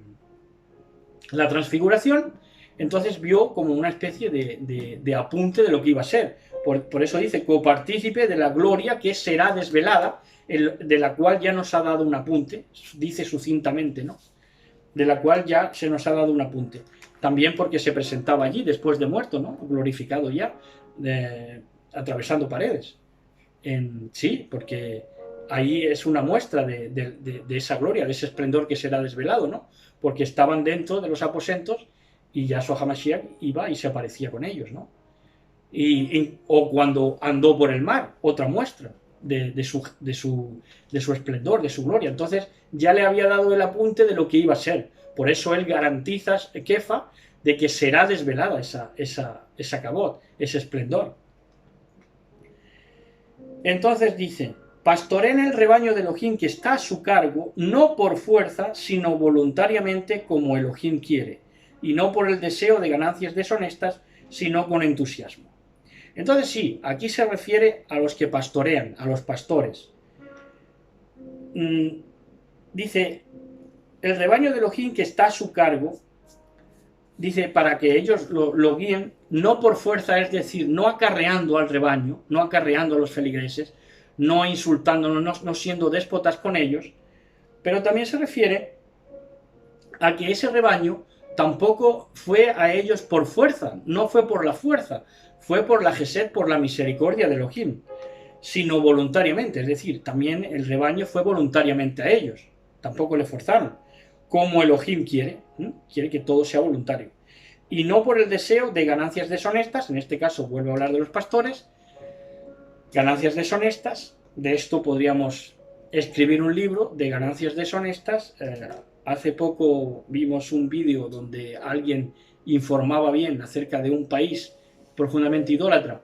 la transfiguración. Entonces vio como una especie de apunte de lo que iba a ser. Por eso dice copartícipe de la gloria que será desvelada, de la cual ya nos ha dado un apunte, dice sucintamente, ¿no? De la cual ya se nos ha dado un apunte. También porque se presentaba allí después de muerto, ¿no? Glorificado ya, atravesando paredes. Sí, porque ahí es una muestra de esa gloria, de ese esplendor que será desvelado, ¿no? Porque estaban dentro de los aposentos y Yahshua HaMashiach iba y se aparecía con ellos, ¿no? O cuando andó por el mar, otra muestra de su esplendor, de su gloria. Entonces ya le había dado el apunte de lo que iba a ser. Por eso él garantiza, Kefa, de que será desvelada esa cabot, ese esplendor. Entonces dice, pastoreen el rebaño de Elohim que está a su cargo, no por fuerza, sino voluntariamente como Elohim quiere, y no por el deseo de ganancias deshonestas, sino con entusiasmo. Entonces sí, aquí se refiere a los que pastorean, a los pastores. Dice, el rebaño de Elohim que está a su cargo, dice, para que ellos lo guíen, no por fuerza, es decir, no acarreando al rebaño, no acarreando a los feligreses, no insultándolos, no siendo déspotas con ellos, pero también se refiere a que ese rebaño tampoco fue a ellos por fuerza, no fue por la fuerza, fue por la Gesed, por la misericordia de Elohim, sino voluntariamente, es decir, también el rebaño fue voluntariamente a ellos, tampoco le forzaron, como Elohim quiere que todo sea voluntario. y no por el deseo de ganancias deshonestas. En este caso vuelvo a hablar de los pastores, ganancias deshonestas. De esto podríamos escribir un libro de ganancias deshonestas. Hace poco vimos un vídeo donde alguien informaba bien acerca de un país profundamente idólatra,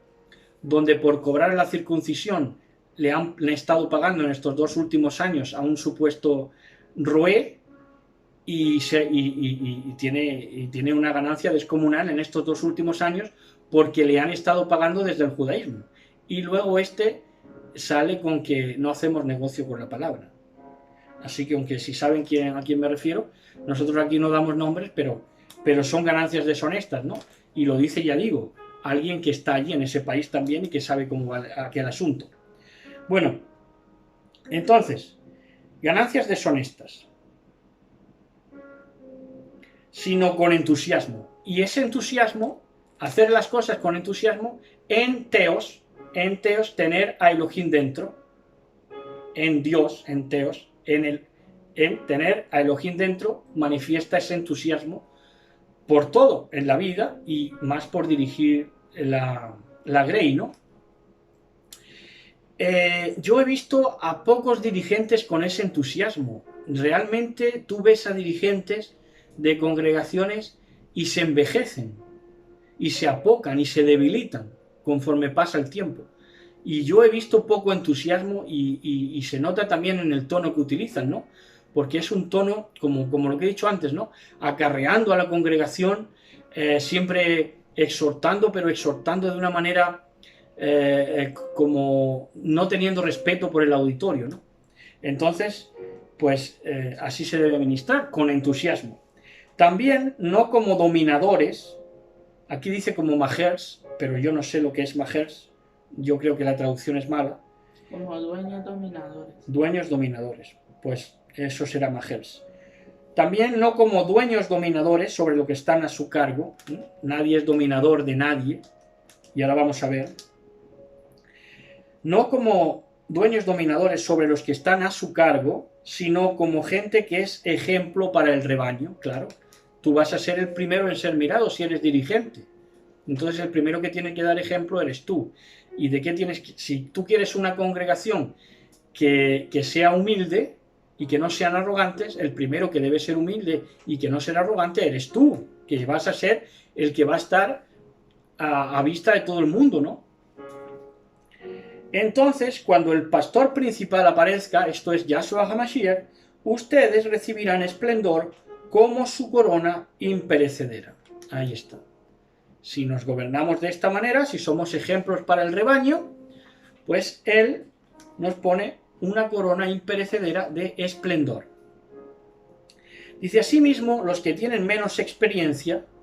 donde por cobrar la circuncisión le han estado pagando en estos 2 últimos años a un supuesto roé, y tiene una ganancia descomunal en estos 2 últimos años porque le han estado pagando desde el judaísmo. Y luego sale con que no hacemos negocio con la palabra. Así que, aunque si saben a quién me refiero, nosotros aquí no damos nombres, pero son ganancias deshonestas, ¿no? Y lo dice, ya digo, alguien que está allí en ese país también y que sabe cómo va aquel asunto. Bueno, entonces, ganancias deshonestas, sino con entusiasmo. Y ese entusiasmo, hacer las cosas con entusiasmo, en teos, tener a Elohim dentro, en Dios, en teos, en tener a Elohim dentro, manifiesta ese entusiasmo por todo en la vida y más por dirigir la Grey, ¿no? Yo he visto a pocos dirigentes con ese entusiasmo. Realmente tú ves a dirigentes de congregaciones y se envejecen, y se apocan, y se debilitan conforme pasa el tiempo. Y yo he visto poco entusiasmo y se nota también en el tono que utilizan, ¿no? Porque es un tono, como lo que he dicho antes, ¿no? Acarreando a la congregación, siempre exhortando, pero exhortando de una manera como no teniendo respeto por el auditorio, ¿no? Entonces, pues así se debe ministrar, con entusiasmo. También no como dominadores, aquí dice como majers, pero yo no sé lo que es majers, yo creo que la traducción es mala. Como dueños dominadores. Dueños dominadores, pues eso será majers. También no como dueños dominadores sobre lo que están a su cargo, nadie es dominador de nadie, y ahora vamos a ver. No como dueños dominadores sobre los que están a su cargo, sino como gente que es ejemplo para el rebaño, claro. Tú vas a ser el primero en ser mirado si eres dirigente. Entonces el primero que tiene que dar ejemplo eres tú. ¿Y de qué tienes que...? Si tú quieres una congregación que sea humilde y que no sean arrogantes, el primero que debe ser humilde y que no ser arrogante eres tú, que vas a ser el que va a estar a vista de todo el mundo, ¿no? Entonces, cuando el pastor principal aparezca, esto es Yahshua HaMashiach, ustedes recibirán esplendor como su corona imperecedera. Ahí está. Si nos gobernamos de esta manera, si somos ejemplos para el rebaño, pues Él nos pone una corona imperecedera de esplendor. Dice, asimismo, los que tienen menos experiencia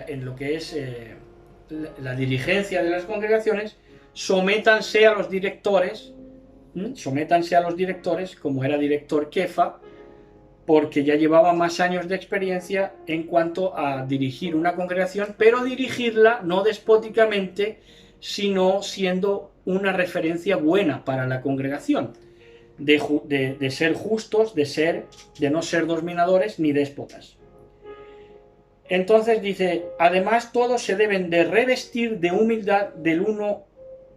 en lo que es la dirigencia de las congregaciones, sométanse a los directores, como era director Kefa, porque ya llevaba más años de experiencia en cuanto a dirigir una congregación, pero dirigirla no despóticamente, sino siendo una referencia buena para la congregación, de ser justos, de no ser dominadores ni déspotas. Entonces dice, además todos se deben de revestir de humildad del uno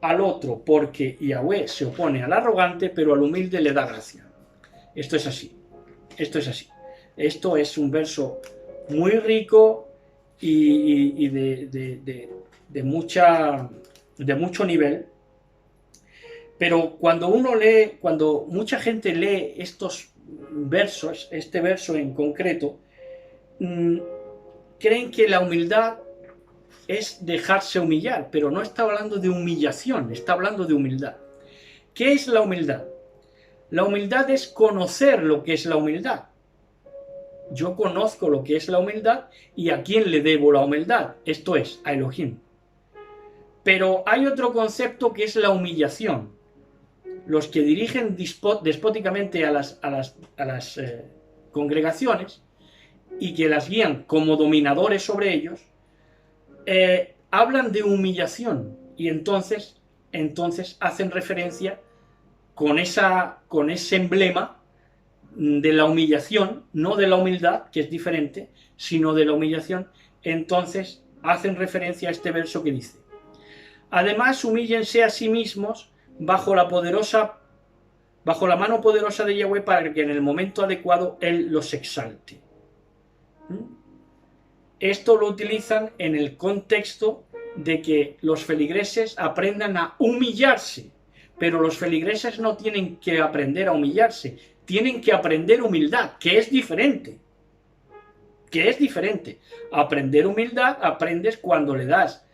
al otro, porque Yahweh se opone al arrogante, pero al humilde le da gracia. Esto es así. Esto es un verso muy rico y de mucho nivel. Pero cuando mucha gente lee estos versos, este verso en concreto, creen que la humildad es dejarse humillar, pero no está hablando de humillación, está hablando de humildad. ¿Qué es la humildad? La humildad es conocer lo que es la humildad. Yo conozco lo que es la humildad y a quién le debo la humildad, esto es, a Elohim. Pero hay otro concepto que es la humillación. Los que dirigen despóticamente a las congregaciones y que las guían como dominadores sobre ellos, hablan de humillación y entonces hacen referencia con ese emblema de la humillación, no de la humildad, que es diferente, sino de la humillación, entonces hacen referencia a este verso que dice: además, humíllense a sí mismos bajo la mano poderosa de Yahweh, para que en el momento adecuado Él los exalte. Esto lo utilizan en el contexto de que los feligreses aprendan a humillarse, pero los feligreses no tienen que aprender a humillarse, tienen que aprender humildad, que es diferente. Aprender humildad aprendes cuando le das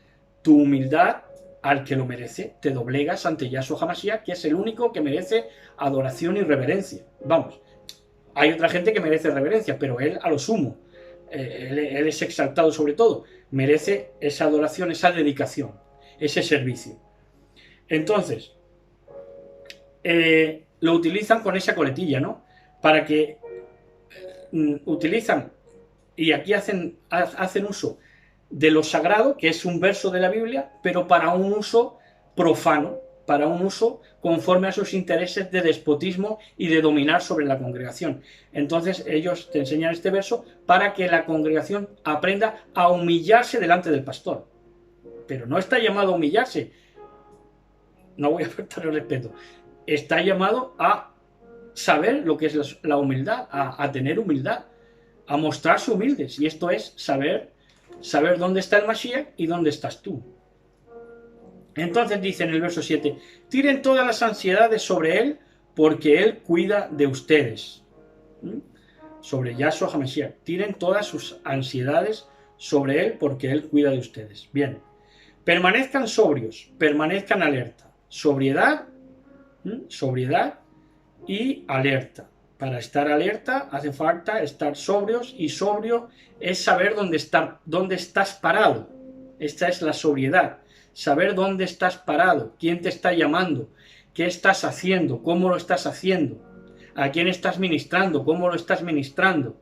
tu humildad al que lo merece, te doblegas ante Yahshua HaMashiach, que es el único que merece adoración y reverencia. Vamos, hay otra gente que merece reverencia, pero él a lo sumo, él es exaltado sobre todo, merece esa adoración, esa dedicación, ese servicio. Entonces, lo utilizan con esa coletilla, ¿no? Para que utilizan, y aquí hacen uso de lo sagrado, que es un verso de la Biblia, pero para un uso profano, para un uso conforme a sus intereses de despotismo y de dominar sobre la congregación. Entonces ellos te enseñan este verso para que la congregación aprenda a humillarse delante del pastor. Pero no está llamado a humillarse, no voy a faltar el respeto, está llamado a saber lo que es la humildad, a tener humildad, a mostrarse humildes, y esto es saber dónde está el Mashiach y dónde estás tú. Entonces dice en el verso 7: tiren todas las ansiedades sobre Él, porque Él cuida de ustedes. Sobre Yahshua HaMashiach, tiren todas sus ansiedades sobre Él, porque Él cuida de ustedes. Bien, permanezcan sobrios, permanezcan alerta. Sobriedad y alerta. Para estar alerta hace falta estar sobrios, y sobrio es saber dónde estás parado. Esta es la sobriedad, saber dónde estás parado, quién te está llamando, qué estás haciendo, cómo lo estás haciendo, a quién estás ministrando, cómo lo estás ministrando,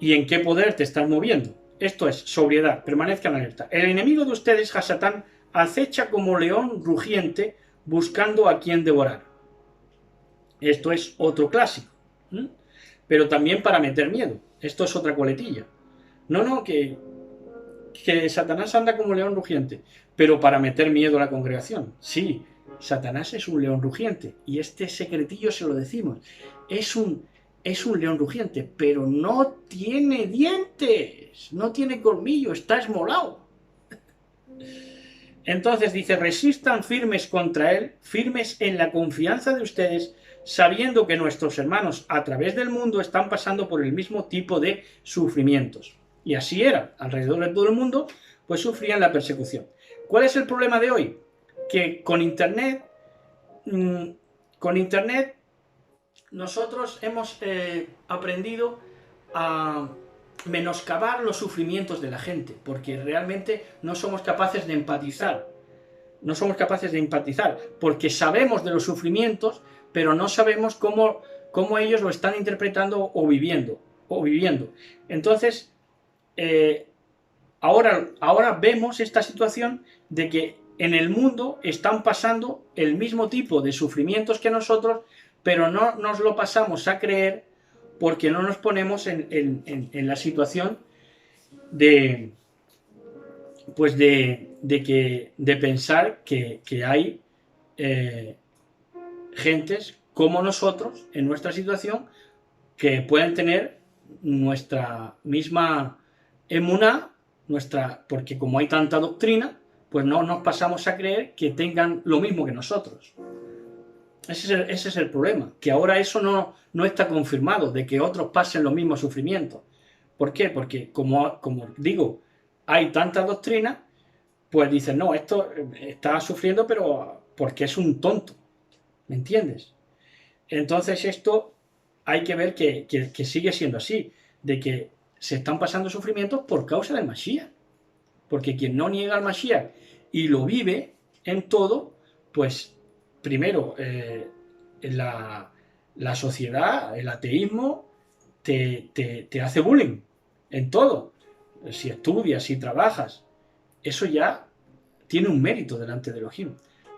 y en qué poder te estás moviendo. Esto es sobriedad, permanezcan alerta. El enemigo de ustedes, Hasatán, acecha como león rugiente buscando a quien devorar. Esto es otro clásico, pero también para meter miedo. Esto es otra coletilla. No, que Satanás anda como león rugiente, pero para meter miedo a la congregación. Sí, Satanás es un león rugiente, y este secretillo se lo decimos. Es un león rugiente, pero no tiene dientes, no tiene colmillo, está esmolado. Entonces dice: resistan firmes contra él, firmes en la confianza de ustedes, sabiendo que nuestros hermanos a través del mundo están pasando por el mismo tipo de sufrimientos. Y así era, alrededor de todo el mundo, pues sufrían la persecución. ¿Cuál es el problema de hoy? Que con internet nosotros hemos aprendido a menoscabar los sufrimientos de la gente, porque realmente no somos capaces de empatizar. No somos capaces de empatizar, porque sabemos de los sufrimientos, pero no sabemos cómo ellos lo están interpretando o viviendo. Entonces, ahora vemos esta situación de que en el mundo están pasando el mismo tipo de sufrimientos que nosotros, pero no nos lo pasamos a creer, porque no nos ponemos en la situación de pensar que hay gentes como nosotros en nuestra situación que pueden tener nuestra misma emuná, porque como hay tanta doctrina, pues no nos pasamos a creer que tengan lo mismo que nosotros. Ese es el problema, que ahora eso no está confirmado, de que otros pasen los mismos sufrimientos. ¿Por qué? Porque como digo, hay tanta doctrina, pues dicen: no, esto está sufriendo, pero porque es un tonto. ¿Me entiendes? Entonces esto hay que ver que sigue siendo así, de que se están pasando sufrimientos por causa del Mashiach. Porque quien no niega al Mashiach y lo vive en todo, pues primero la sociedad, el ateísmo, te hace bullying en todo. Si estudias, si trabajas, eso ya tiene un mérito delante de Elohim.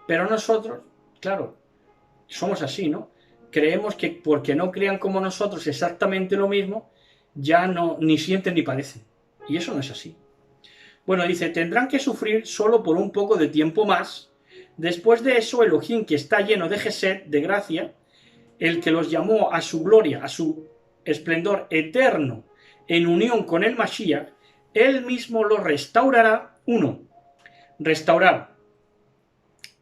Pero nosotros, claro, somos así, ¿no? creemos que porque no crean como nosotros exactamente lo mismo, ya no ni sienten ni padecen. Y eso no es así. Bueno, dice, tendrán que sufrir solo por un poco de tiempo más. Después de eso, Elohim, que está lleno de Gesed, de gracia, el que los llamó a su gloria, a su esplendor eterno, en unión con el Mashiach, él mismo los restaurará. Uno, restaurar.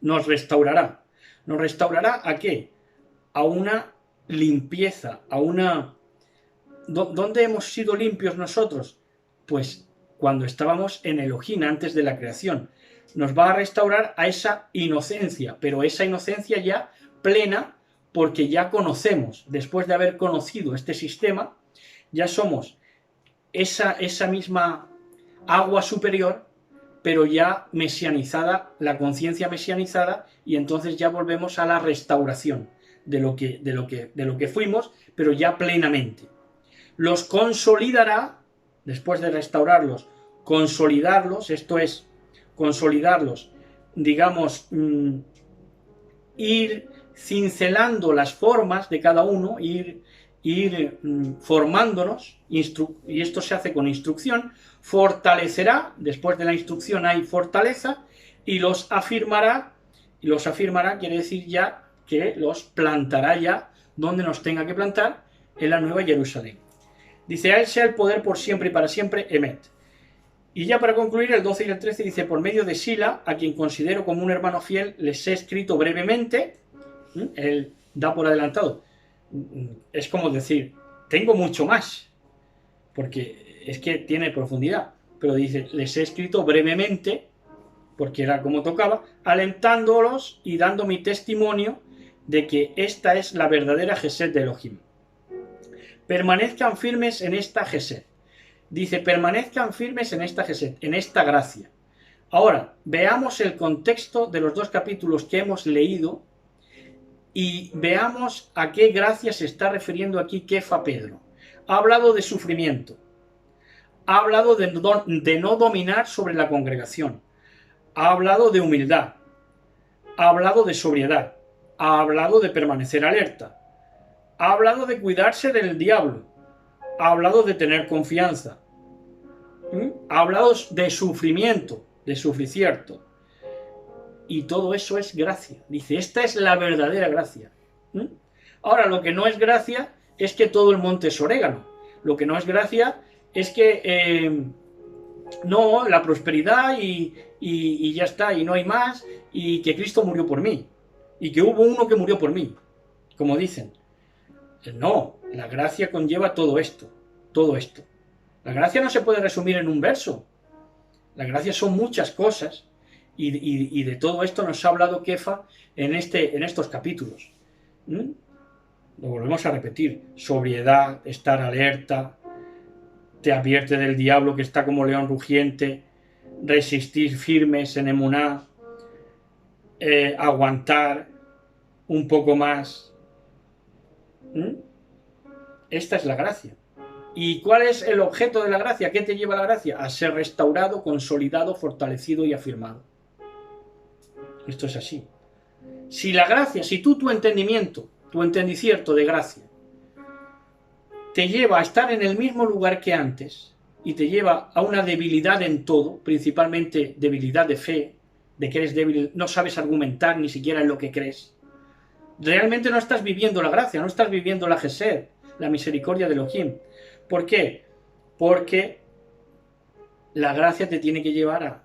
Nos restaurará. ¿Nos restaurará a qué? A una limpieza, a una... ¿Dónde hemos sido limpios nosotros? Pues cuando estábamos en Elohim, antes de la creación. Nos va a restaurar a esa inocencia, pero esa inocencia ya plena, porque ya conocemos, después de haber conocido este sistema, ya somos esa misma agua superior, pero ya mesianizada, la conciencia mesianizada, y entonces ya volvemos a la restauración de lo que fuimos, pero ya plenamente. Los consolidará, después de restaurarlos, consolidarlos, esto es, consolidarlos, digamos, ir cincelando las formas de cada uno, ir formándonos, y esto se hace con instrucción, fortalecerá, después de la instrucción hay fortaleza, y los afirmará quiere decir ya que los plantará ya donde nos tenga que plantar, en la Nueva Jerusalén. Dice, a él sea el poder por siempre y para siempre, Emet. Y ya para concluir, el 12 y el 13 dice, por medio de Sila, a quien considero como un hermano fiel, les he escrito brevemente. Él da por adelantado. Es como decir, tengo mucho más, porque es que tiene profundidad. Pero dice, les he escrito brevemente, porque era como tocaba, alentándolos y dando mi testimonio de que esta es la verdadera Gesed de Elohim. Permanezcan firmes en esta Gesed. Dice, permanezcan firmes en esta Gesed, en esta gracia. Ahora, veamos el contexto de los dos capítulos que hemos leído y veamos a qué gracia se está refiriendo aquí Kefa Pedro. Ha hablado de sufrimiento, ha hablado de no dominar sobre la congregación, ha hablado de humildad, ha hablado de sobriedad, ha hablado de permanecer alerta, ha hablado de cuidarse del diablo, ha hablado de tener confianza, ha hablado de sufrimiento, de sufricierto, y todo eso es gracia. Dice, esta es la verdadera gracia. Ahora, lo que no es gracia es que todo el monte es orégano. Lo que no es gracia es que no, la prosperidad y ya está, y no hay más, y que Cristo murió por mí, y que hubo uno que murió por mí, como dicen. No, la gracia conlleva todo esto, todo esto. La gracia no se puede resumir en un verso. La gracia son muchas cosas, y de todo esto nos ha hablado Kefa en estos capítulos. Lo volvemos a repetir, sobriedad, estar alerta, te advierte del diablo que está como león rugiente, resistir firmes en emuná, aguantar un poco más. Esta es la gracia. ¿Y cuál es el objeto de la gracia? ¿Qué te lleva la gracia? A ser restaurado, consolidado, fortalecido y afirmado. Esto es así. Si la gracia, si tu entendimiento, tu entendicierto de gracia, te lleva a estar en el mismo lugar que antes y te lleva a una debilidad en todo, principalmente debilidad de fe, de que eres débil, no sabes argumentar ni siquiera en lo que crees, realmente no estás viviendo la gracia, no estás viviendo la Gesed, la misericordia de Elohim. ¿Por qué? Porque la gracia te tiene que llevar a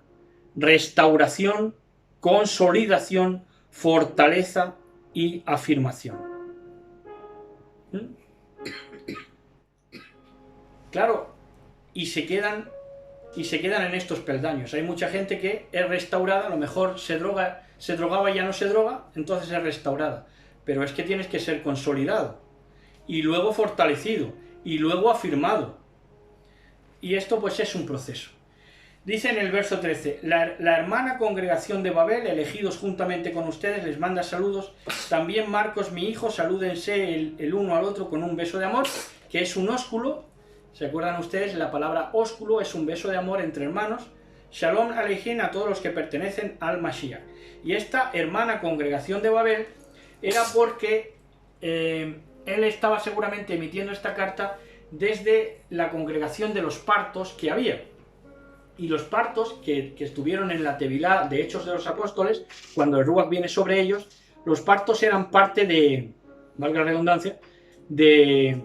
restauración, consolidación, fortaleza y afirmación. Claro, y se quedan en estos peldaños. Hay mucha gente que es restaurada, a lo mejor se drogaba y ya no se droga, entonces es restaurada. Pero es que tienes que ser consolidado, y luego fortalecido, y luego afirmado. Y esto pues es un proceso. Dice en el verso 13, la hermana congregación de Babel, elegidos juntamente con ustedes, les manda saludos. También Marcos, mi hijo, salúdense el uno al otro con un beso de amor, que es un ósculo. ¿Se acuerdan ustedes? La palabra ósculo es un beso de amor entre hermanos. Shalom alejín a todos los que pertenecen al Mashiach. Y esta hermana congregación de Babel era porque él estaba seguramente emitiendo esta carta desde la congregación de los partos que había. Y los partos que estuvieron en la Tevilá de Hechos de los Apóstoles, cuando el Ruach viene sobre ellos, los partos eran parte de, valga la redundancia, de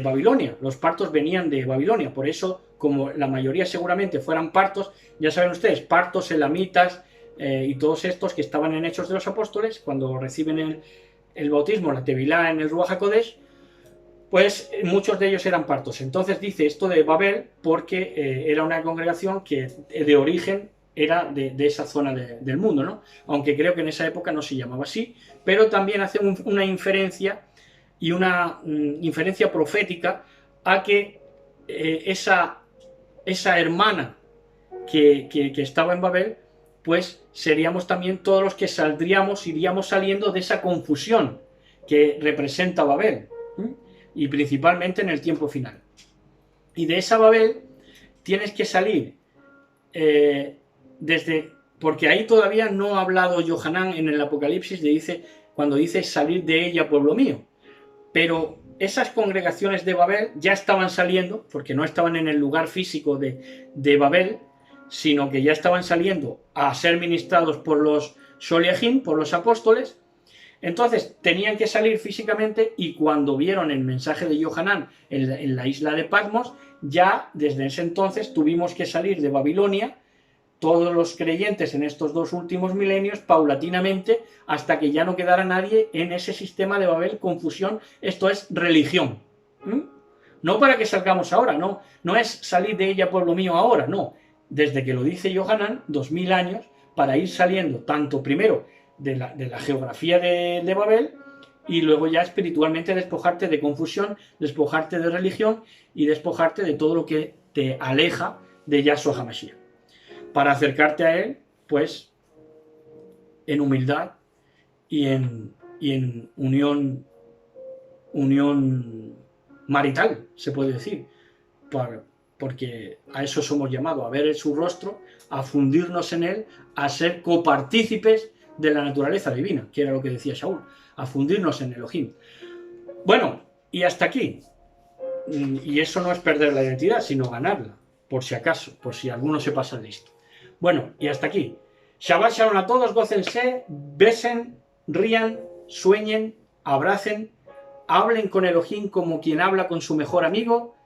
Babilonia. Los partos venían de Babilonia. Por eso, como la mayoría seguramente fueran partos, ya saben ustedes, partos, elamitas y todos estos que estaban en Hechos de los Apóstoles, cuando reciben el bautismo, la Tevilá en el Ruach HaKodesh, pues muchos de ellos eran partos. Entonces dice esto de Babel porque era una congregación que de origen era de esa zona del mundo, ¿no? Aunque creo que en esa época no se llamaba así, pero también hace una inferencia y una inferencia profética a que esa hermana que estaba en Babel, pues seríamos también todos los que iríamos saliendo de esa confusión que representa Babel. Y principalmente en el tiempo final. Y de esa Babel tienes que salir porque ahí todavía no ha hablado Yohanan en el Apocalipsis, cuando dice salir de ella, pueblo mío. Pero esas congregaciones de Babel ya estaban saliendo, porque no estaban en el lugar físico de Babel, sino que ya estaban saliendo a ser ministrados por los Sholiachim, por los apóstoles. Entonces tenían que salir físicamente, y cuando vieron el mensaje de Yohanan en la isla de Patmos, ya desde ese entonces tuvimos que salir de Babilonia, todos los creyentes en estos 2 últimos milenios, paulatinamente, hasta que ya no quedara nadie en ese sistema de Babel, confusión, esto es religión. No para que salgamos ahora, no es salir de ella, pueblo mío, ahora, no. Desde que lo dice Yohanan, 2000 años, para ir saliendo tanto primero de la geografía de Babel, y luego ya espiritualmente despojarte de confusión, despojarte de religión y despojarte de todo lo que te aleja de Yahshua HaMashiach, para acercarte a él, pues, en humildad y en unión marital, se puede decir, porque a eso somos llamados, a ver su rostro, a fundirnos en él, a ser copartícipes de la naturaleza divina, que era lo que decía Shaul, a fundirnos en Elohim. Bueno, y hasta aquí. Y eso no es perder la identidad, sino ganarla, por si acaso, por si alguno se pasa listo. Bueno, y hasta aquí. Shabbat Shalom a todos, gócense, besen, rían, sueñen, abracen, hablen con Elohim como quien habla con su mejor amigo,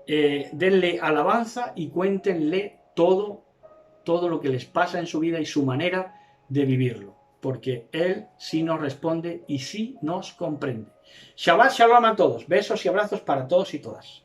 denle alabanza y cuéntenle todo lo que les pasa en su vida y su manera de vivirlo, porque él sí nos responde y sí nos comprende. Shabbat Shalom a todos, besos y abrazos para todos y todas.